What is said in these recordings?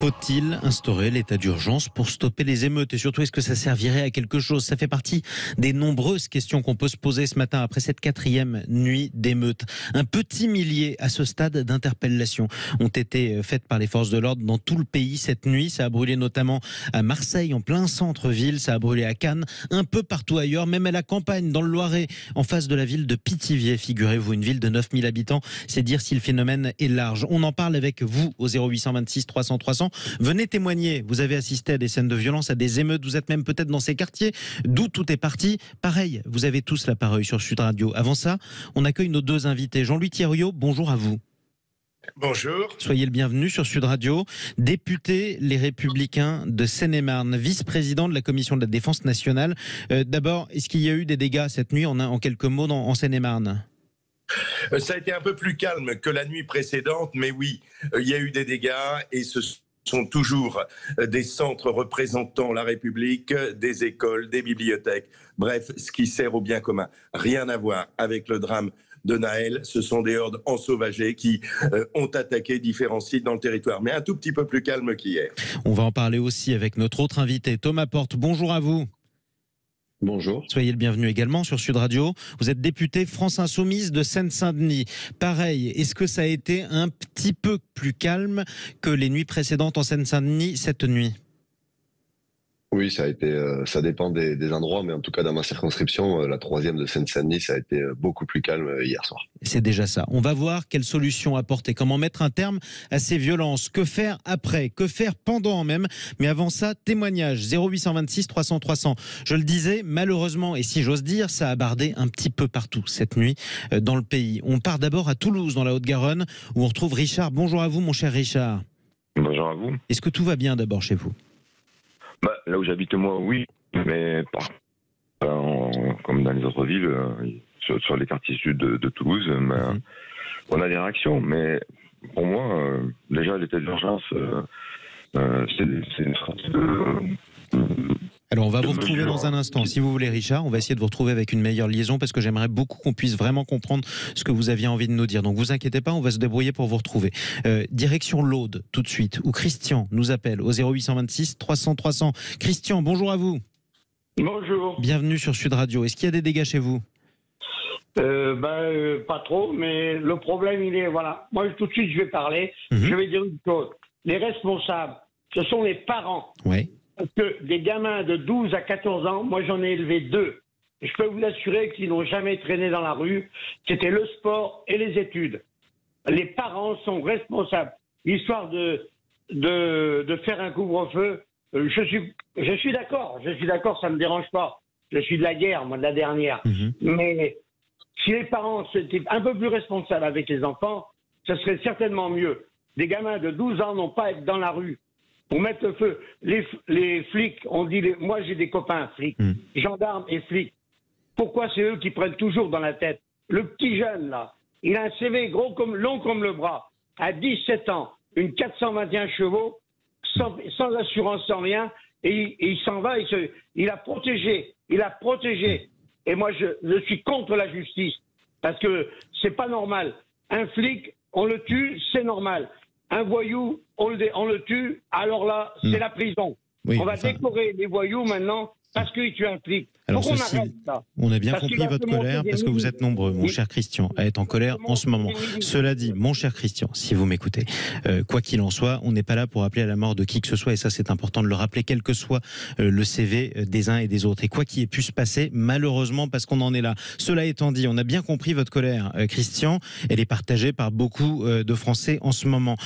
Faut-il instaurer l'état d'urgence pour stopper les émeutes? Et surtout, est-ce que ça servirait à quelque chose? Ça fait partie des nombreuses questions qu'on peut se poser ce matin après cette 4e nuit d'émeutes. Un petit millier à ce stade d'interpellations ont été faites par les forces de l'ordre dans tout le pays cette nuit. Ça a brûlé notamment à Marseille, en plein centre-ville. Ça a brûlé à Cannes, un peu partout ailleurs, même à la campagne, dans le Loiret, en face de la ville de Pithiviers. Figurez-vous, une ville de 9000 habitants. C'est dire si le phénomène est large. On en parle avec vous au 0826 300 300. Venez témoigner, vous avez assisté à des scènes de violence, à des émeutes, vous êtes même peut-être dans ces quartiers d'où tout est parti. Pareil, vous avez tous la parole sur Sud Radio. Avant ça, on accueille nos deux invités. Jean-Louis Thierriot, bonjour à vous. Bonjour. Soyez le bienvenu sur Sud Radio. Député Les Républicains de Seine-et-Marne, vice-président de la Commission de la Défense nationale. D'abord, est-ce qu'il y a eu des dégâts cette nuit en quelques mots en Seine-et-Marne ? Ça a été un peu plus calme que la nuit précédente, mais oui, il y a eu des dégâts et ce sont toujours des centres représentant la République, des écoles, des bibliothèques, bref, ce qui sert au bien commun. Rien à voir avec le drame de Naël, ce sont des hordes ensauvagées qui ont attaqué différents sites dans le territoire, mais un tout petit peu plus calme qu'hier. On va en parler aussi avec notre autre invité, Thomas Porte. Bonjour à vous. Bonjour. Soyez le bienvenu également sur Sud Radio. Vous êtes député France Insoumise de Seine-Saint-Denis. Pareil, est-ce que ça a été un petit peu plus calme que les nuits précédentes en Seine-Saint-Denis cette nuit ? Oui, ça a été. Ça dépend des endroits, mais en tout cas dans ma circonscription, la 3e de Seine-Saint-Denis, ça a été beaucoup plus calme hier soir. C'est déjà ça. On va voir quelles solutions apporter, comment mettre un terme à ces violences, que faire après, que faire pendant même. Mais avant ça, témoignage 0826 300 300. Je le disais, malheureusement, et si j'ose dire, ça a bardé un petit peu partout cette nuit dans le pays. On part d'abord à Toulouse, dans la Haute-Garonne, où on retrouve Richard. Bonjour à vous, mon cher Richard. Bonjour à vous. Est-ce que tout va bien d'abord chez vous ? Là où j'habite moi, oui, mais comme dans les autres villes, sur les quartiers sud de Toulouse, on a des réactions. Mais pour moi, déjà, l'état d'urgence, c'est une sorte de... Alors on va vous retrouver dans un instant, si vous voulez Richard, on va essayer de vous retrouver avec une meilleure liaison parce que j'aimerais beaucoup qu'on puisse vraiment comprendre ce que vous aviez envie de nous dire. Donc vous inquiétez pas, on va se débrouiller pour vous retrouver. Direction l'Aude tout de suite, où Christian nous appelle au 0826 300 300. Christian, bonjour à vous. Bonjour. Bienvenue sur Sud Radio. Est-ce qu'il y a des dégâts chez vous ? Pas trop, mais le problème il est, voilà, moi tout de suite je vais parler, je vais dire une chose. Les responsables, ce sont les parents. Oui. Parce que des gamins de 12 à 14 ans, moi j'en ai élevé 2. Je peux vous assurer qu'ils n'ont jamais traîné dans la rue. C'était le sport et les études. Les parents sont responsables. L'histoire de faire un couvre-feu, je suis d'accord, ça ne me dérange pas. Je suis de la guerre, moi de la dernière. Mais si les parents étaient un peu plus responsables avec les enfants, ce serait certainement mieux. Des gamins de 12 ans n'ont pas à être dans la rue pour mettre le feu. Les flics, on dit, moi j'ai des copains flics, gendarmes et flics. Pourquoi c'est eux qui prennent toujours dans la tête? Le petit jeune là, il a un CV long comme le bras, à 17 ans, une 421 chevaux, sans assurance, sans rien, et il s'en va, il a protégé. Et moi je suis contre la justice, parce que c'est pas normal. Un flic, on le tue, c'est normal. Un voyou, on le tue, alors là, c'est la prison. Oui, on va décorer les voyous maintenant parce qu'ils tuent un flic. Alors on a bien compris votre colère parce que vous êtes nombreux, mon cher Christian, à être en colère en ce moment. Cela dit, mon cher Christian, si vous m'écoutez, quoi qu'il en soit, on n'est pas là pour appeler à la mort de qui que ce soit, et ça c'est important de le rappeler, quel que soit le CV des uns et des autres. Et quoi qu'il ait pu se passer, malheureusement, parce qu'on en est là. Cela étant dit, on a bien compris votre colère, Christian. Elle est partagée par beaucoup de Français en ce moment.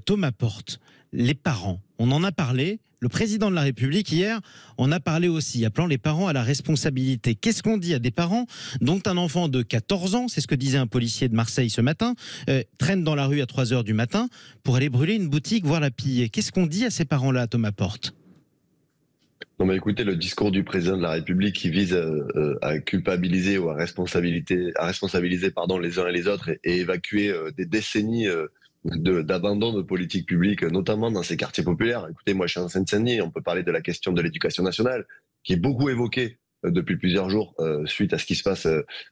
Thomas Porte, les parents, on en a parlé. Le président de la République, hier, en a parlé aussi, appelant les parents à la responsabilité. Qu'est-ce qu'on dit à des parents dont un enfant de 14 ans, c'est ce que disait un policier de Marseille ce matin, traîne dans la rue à 3 heures du matin pour aller brûler une boutique, voire la piller? Qu'est-ce qu'on dit à ces parents-là, Thomas Porte? Non, mais écoutez, le discours du président de la République qui vise à culpabiliser ou à responsabiliser les uns et les autres et évacuer des décennies d'abandon de politique publique, notamment dans ces quartiers populaires. Écoutez, moi je suis en Seine-Saint-Denis, on peut parler de la question de l'éducation nationale, qui est beaucoup évoquée depuis plusieurs jours suite à ce qui se passe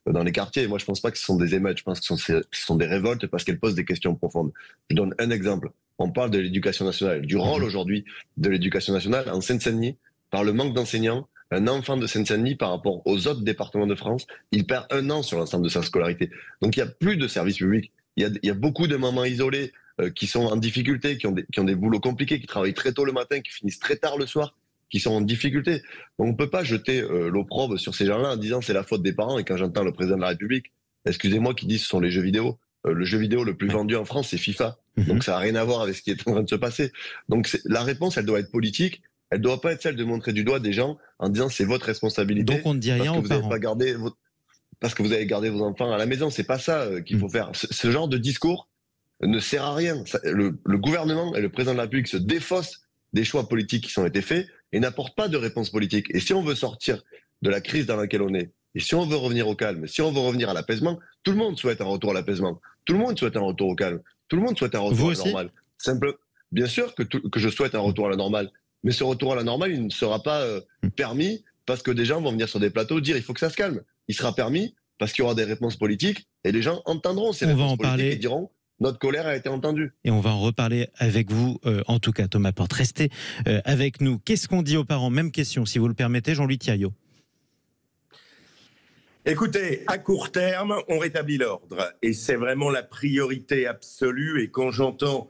dans les quartiers. Moi, je pense pas que ce sont des émeutes, je pense que ce sont des révoltes parce qu'elles posent des questions profondes. Je donne un exemple. On parle de l'éducation nationale, du rôle aujourd'hui de l'éducation nationale en Seine-Saint-Denis, par le manque d'enseignants. Un enfant de Seine-Saint-Denis, par rapport aux autres départements de France, il perd 1 an sur l'ensemble de sa scolarité. Donc il n'y a plus de services publics. Il y a beaucoup de mamans isolées qui sont en difficulté, qui ont des boulots compliqués, qui travaillent très tôt le matin, qui finissent très tard le soir, qui sont en difficulté. Donc on ne peut pas jeter l'opprobre sur ces gens-là en disant c'est la faute des parents. Et quand j'entends le président de la République, excusez-moi, qui dit ce sont les jeux vidéo. Le jeu vidéo le plus vendu en France, c'est FIFA. Donc ça n'a rien à voir avec ce qui est en train de se passer. Donc la réponse, elle doit être politique. Elle ne doit pas être celle de montrer du doigt des gens en disant c'est votre responsabilité. Donc on ne dit rien aux parents. Parce que vous avez gardé vos enfants à la maison. C'est pas ça qu'il faut faire. Ce genre de discours ne sert à rien. Le gouvernement et le président de la République se défaussent des choix politiques qui ont été faits et n'apportent pas de réponse politique. Et si on veut sortir de la crise dans laquelle on est, et si on veut revenir au calme, si on veut revenir à l'apaisement, tout le monde souhaite un retour à l'apaisement. Tout le monde souhaite un retour au calme. Tout le monde souhaite un retour à la normale. Bien sûr que je souhaite un retour à la normale. Mais ce retour à la normale, il ne sera pas permis parce que des gens vont venir sur des plateaux dire il faut que ça se calme. Il sera permis parce qu'il y aura des réponses politiques et les gens entendront ces réponses politiques et diront notre colère a été entendue. Et on va en reparler avec vous, en tout cas Thomas Porte. Restez avec nous. Qu'est-ce qu'on dit aux parents? Même question, si vous le permettez, Jean-Louis Thiriot. Écoutez, à court terme, on rétablit l'ordre. Et c'est vraiment la priorité absolue. Et quand j'entends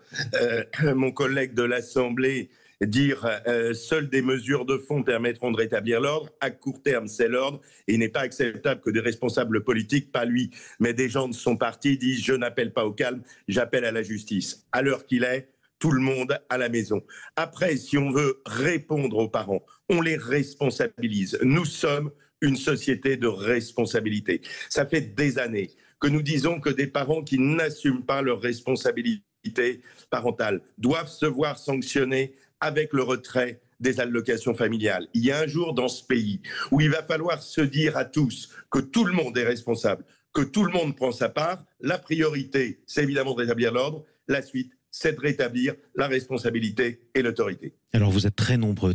mon collègue de l'Assemblée dire seules des mesures de fond permettront de rétablir l'ordre, à court terme, c'est l'ordre. Et il n'est pas acceptable que des responsables politiques, pas lui, mais des gens de son parti disent « je n'appelle pas au calme, j'appelle à la justice ». À l'heure qu'il est, tout le monde à la maison. Après, si on veut répondre aux parents, on les responsabilise. Nous sommes une société de responsabilité. Ça fait des années que nous disons que des parents qui n'assument pas leur responsabilité parentale doivent se voir sanctionnés avec le retrait des allocations familiales. Il y a un jour dans ce pays où il va falloir se dire à tous que tout le monde est responsable, que tout le monde prend sa part. La priorité, c'est évidemment de rétablir l'ordre. La suite, c'est de rétablir la responsabilité et l'autorité. Alors vous êtes très nombreux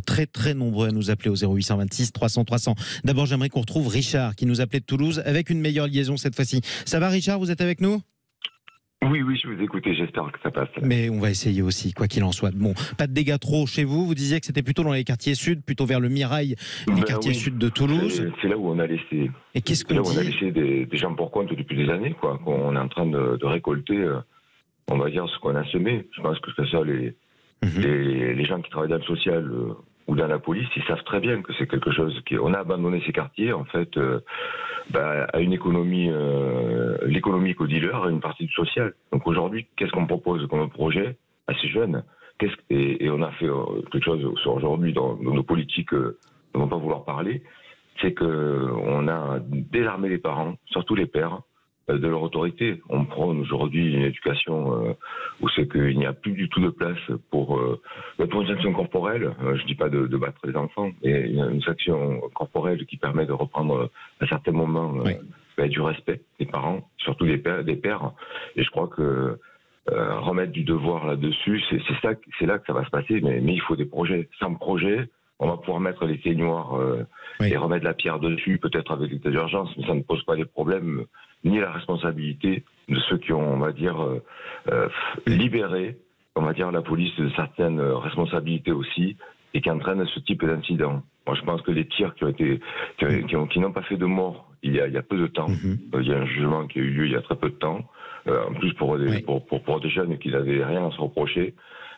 à nous appeler au 0826 300 300. D'abord, j'aimerais qu'on retrouve Richard qui nous appelait de Toulouse avec une meilleure liaison cette fois-ci. Ça va Richard, vous êtes avec nous ? Oui, je vous écoute, j'espère que ça passe. Mais on va essayer aussi, quoi qu'il en soit. Bon, pas de dégâts trop chez vous. Vous disiez que c'était plutôt dans les quartiers sud, plutôt vers le Mirail, les quartiers sud de Toulouse. C'est là où on a laissé. Et qu'est-ce qu'on dit ? On a laissé des gens pour compte depuis des années, quoi. On est en train de récolter, on va dire, ce qu'on a semé. Je pense que c'est ça, les gens qui travaillent dans le social ou dans la police, ils savent très bien que c'est quelque chose on a abandonné ces quartiers, en fait, à une économie, l'économie qu'aux dealers, à une partie du social. Donc aujourd'hui, qu'est-ce qu'on propose comme projet à ces jeunes? Et on a fait quelque chose aujourd'hui dans nos politiques dont on ne va pas vouloir parler, c'est qu'on a désarmé les parents, surtout les pères, de leur autorité. On prône aujourd'hui une éducation où c'est qu'il n'y a plus du tout de place pour une sanction corporelle. Je dis pas de battre les enfants, mais une sanction corporelle qui permet de reprendre à certains moments du respect des parents, surtout des pères. Et je crois que remettre du devoir là-dessus, c'est là que ça va se passer. Mais il faut des projets. Sans projet, on va pouvoir mettre les seigneurs et remettre la pierre dessus, peut-être avec l'état d'urgence, mais ça ne pose pas des problèmes, ni la responsabilité de ceux qui ont, on va dire, libéré, on va dire, la police de certaines responsabilités aussi, et qui entraînent ce type d'incident. Moi, je pense que les tirs qui n'ont pas fait de mort il y a peu de temps, il y a un jugement qui a eu lieu il y a très peu de temps, en plus pour des jeunes qui n'avaient rien à se reprocher.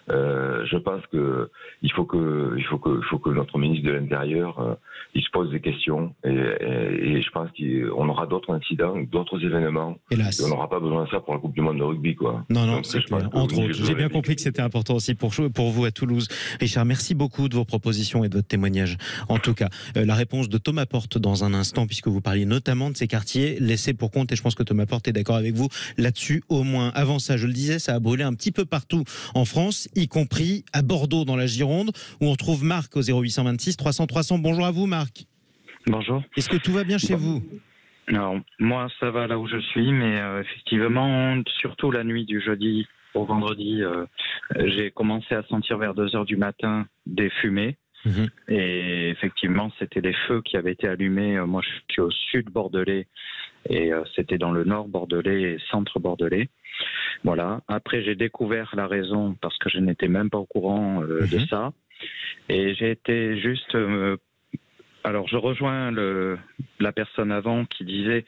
Je pense qu'il faut que notre ministre de l'Intérieur il se pose des questions et je pense qu'on aura d'autres incidents, d'autres événements. Hélas. Et on n'aura pas besoin de ça pour la Coupe du Monde de rugby, quoi. Non, c'est clair. Entre autres, j'ai bien compris que c'était important aussi pour vous à Toulouse. Richard, merci beaucoup de vos propositions et de votre témoignage. En tout cas, la réponse de Thomas Porte dans un instant, puisque vous parliez notamment de ces quartiers laissés pour compte, et je pense que Thomas Porte est d'accord avec vous là-dessus au moins. Avant ça, je le disais, ça a brûlé un petit peu partout en France, y compris à Bordeaux dans la Gironde, où on trouve Marc au 0826 300 300. Bonjour à vous Marc. Bonjour. Est-ce que tout va bien chez vous? Alors, moi ça va là où je suis, mais effectivement, surtout la nuit du jeudi au vendredi, j'ai commencé à sentir vers 2h du matin des fumées. Et effectivement, c'était des feux qui avaient été allumés. Moi, je suis au sud bordelais et c'était dans le nord bordelais et centre bordelais. Voilà. Après, j'ai découvert la raison parce que je n'étais même pas au courant de ça. Et j'ai été juste... alors, je rejoins la personne avant qui disait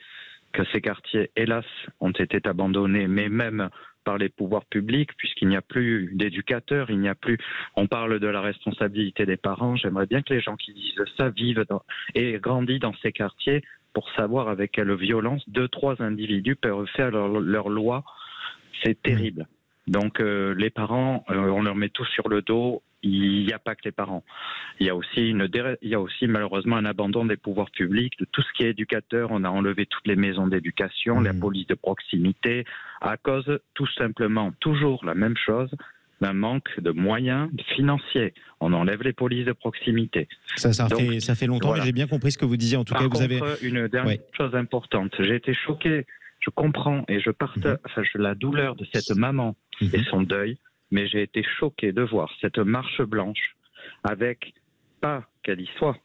que ces quartiers, hélas, ont été abandonnés, mais même par les pouvoirs publics, puisqu'il n'y a plus d'éducateurs, il n'y a plus... On parle de la responsabilité des parents. J'aimerais bien que les gens qui disent ça vivent et grandissent dans ces quartiers pour savoir avec quelle violence 2-3 individus peuvent faire leur loi. C'est terrible. Donc les parents, on leur met tout sur le dos. Il n'y a pas que les parents. Il y a aussi malheureusement un abandon des pouvoirs publics, de tout ce qui est éducateur. On a enlevé toutes les maisons d'éducation, la police de proximité, à cause tout simplement, toujours la même chose, d'un manque de moyens financiers. On enlève les polices de proximité. Ça fait longtemps, voilà. Mais j'ai bien compris ce que vous disiez. En tout cas, vous avez une dernière chose importante. J'ai été choqué. Je comprends et je partage la douleur de cette maman et son deuil. Mais j'ai été choqué de voir cette marche blanche avec, pas qu'elle y soit,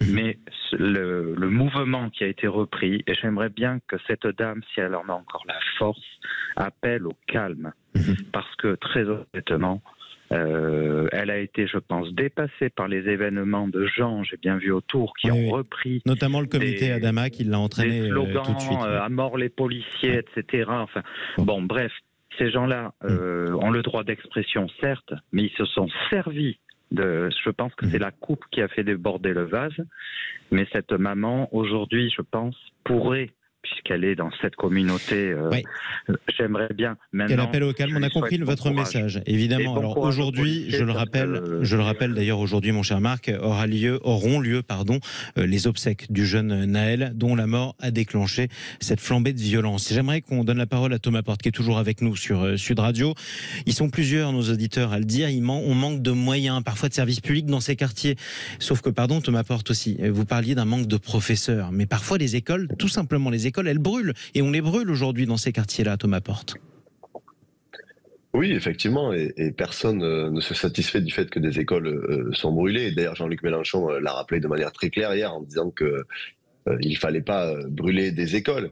mais le mouvement qui a été repris. Et j'aimerais bien que cette dame, si elle en a encore la force, appelle au calme. Parce que très honnêtement, elle a été, je pense, dépassée par les événements de gens, j'ai bien vu autour, qui ont repris... Notamment le comité Adama qui l'a entraîné tout de suite. À mort les policiers, etc. Enfin, bon, bref. Ces gens-là ont le droit d'expression, certes, mais ils se sont servis de... Je pense que c'est la coupe qui a fait déborder le vase. Mais cette maman, aujourd'hui, je pense, pourrait, puisqu'elle est dans cette communauté, j'aimerais bien maintenant... Qu'elle appelle au calme. On a compris votre message, évidemment. Alors aujourd'hui, je le rappelle d'ailleurs aujourd'hui, mon cher Marc, auront lieu, les obsèques du jeune Naël, dont la mort a déclenché cette flambée de violence. J'aimerais qu'on donne la parole à Thomas Porte, qui est toujours avec nous sur Sud Radio. Ils sont plusieurs, nos auditeurs, à le dire. On manque de moyens, parfois de services publics dans ces quartiers. Sauf que, Thomas Porte aussi, vous parliez d'un manque de professeurs. Mais parfois, les écoles, tout simplement, les écoles, elles brûlent. Et on les brûle aujourd'hui dans ces quartiers-là, Thomas Porte. Oui, effectivement, et personne ne se satisfait du fait que des écoles sont brûlées. D'ailleurs, Jean-Luc Mélenchon l'a rappelé de manière très claire hier en disant que il fallait pas brûler des écoles.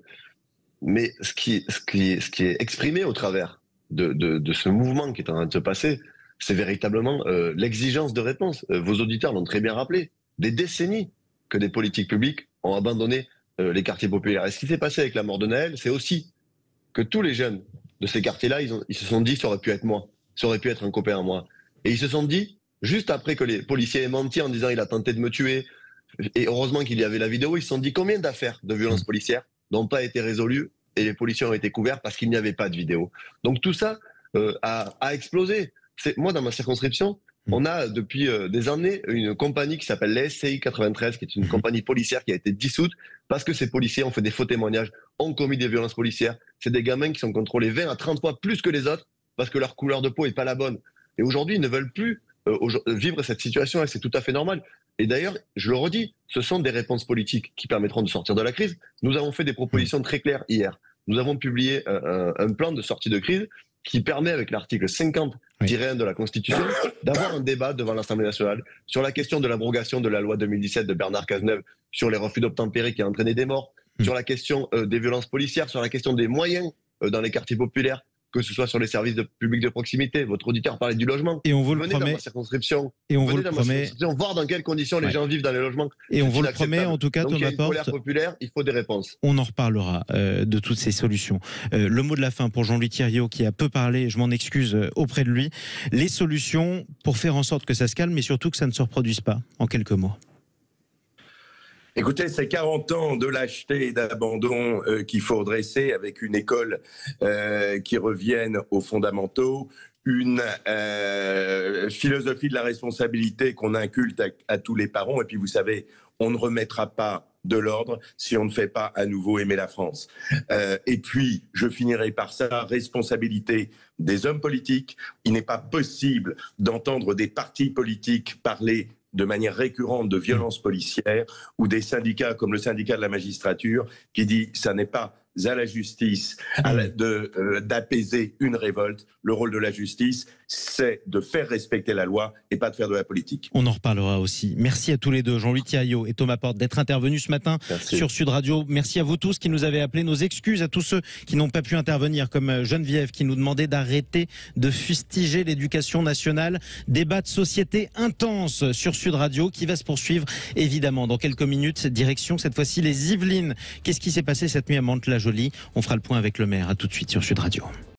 Mais ce qui est exprimé au travers de ce mouvement qui est en train de se passer, c'est véritablement l'exigence de réponse. Vos auditeurs l'ont très bien rappelé. Des décennies que des politiques publiques ont abandonné les quartiers populaires. Et ce qui s'est passé avec la mort de Naël, c'est aussi que tous les jeunes de ces quartiers-là, ils se sont dit, ça aurait pu être moi, ça aurait pu être un copain à moi. Et ils se sont dit, juste après que les policiers aient menti en disant il a tenté de me tuer, et heureusement qu'il y avait la vidéo, ils se sont dit combien d'affaires de violences policières n'ont pas été résolues et les policiers ont été couverts parce qu'il n'y avait pas de vidéo. Donc tout ça a explosé. Moi, dans ma circonscription, on a depuis des années une compagnie qui s'appelle l'SCI 93, qui est une compagnie policière qui a été dissoute parce que ces policiers ont fait des faux témoignages, ont commis des violences policières. C'est des gamins qui sont contrôlés 20 à 30 fois plus que les autres parce que leur couleur de peau n'est pas la bonne. Et aujourd'hui, ils ne veulent plus vivre cette situation et c'est tout à fait normal. Et d'ailleurs, je le redis, ce sont des réponses politiques qui permettront de sortir de la crise. Nous avons fait des propositions très claires hier. Nous avons publié un plan de sortie de crise qui permet, avec l'article 50-1 de la Constitution, d'avoir un débat devant l'Assemblée nationale sur la question de l'abrogation de la loi 2017 de Bernard Cazeneuve, sur les refus d'obtempérer qui a entraîné des morts, sur la question des violences policières, sur la question des moyens dans les quartiers populaires, que ce soit sur les services publics de proximité. Votre auditeur parlait du logement. Et on vous le promet. Dans ma circonscription. Et on vous le promet. Voir dans quelles conditions les gens vivent dans les logements. Et on vous le promet, en tout cas, donc, Thomas Porte. Il y a une colère populaire, il faut des réponses. On en reparlera de toutes ces solutions. Le mot de la fin pour Jean-Louis Thiriot, qui a peu parlé, je m'en excuse auprès de lui. Les solutions pour faire en sorte que ça se calme, mais surtout que ça ne se reproduise pas, en quelques mots. Écoutez, c'est 40 ans de lâcheté et d'abandon qu'il faut redresser avec une école qui revienne aux fondamentaux, une philosophie de la responsabilité qu'on inculte à tous les parents. Et puis, vous savez, on ne remettra pas de l'ordre si on ne fait pas à nouveau aimer la France. Et puis, je finirai par ça, responsabilité des hommes politiques. Il n'est pas possible d'entendre des partis politiques parler de manière récurrente de violences policières ou des syndicats comme le syndicat de la magistrature qui dit ça n'est pas à la justice d'apaiser une révolte. Le rôle de la justice c'est de faire respecter la loi et pas de faire de la politique. On en reparlera aussi. Merci à tous les deux, Jean-Louis Thiaillot et Thomas Porte, d'être intervenus ce matin sur Sud Radio. Merci à vous tous qui nous avez appelés. Nos excuses à tous ceux qui n'ont pas pu intervenir, comme Geneviève qui nous demandait d'arrêter de fustiger l'éducation nationale. Débat de société intense sur Sud Radio qui va se poursuivre évidemment dans quelques minutes. Direction cette fois-ci les Yvelines. Qu'est-ce qui s'est passé cette nuit à Mantes-la-Jolie? On fera le point avec le maire. À tout de suite sur Sud Radio.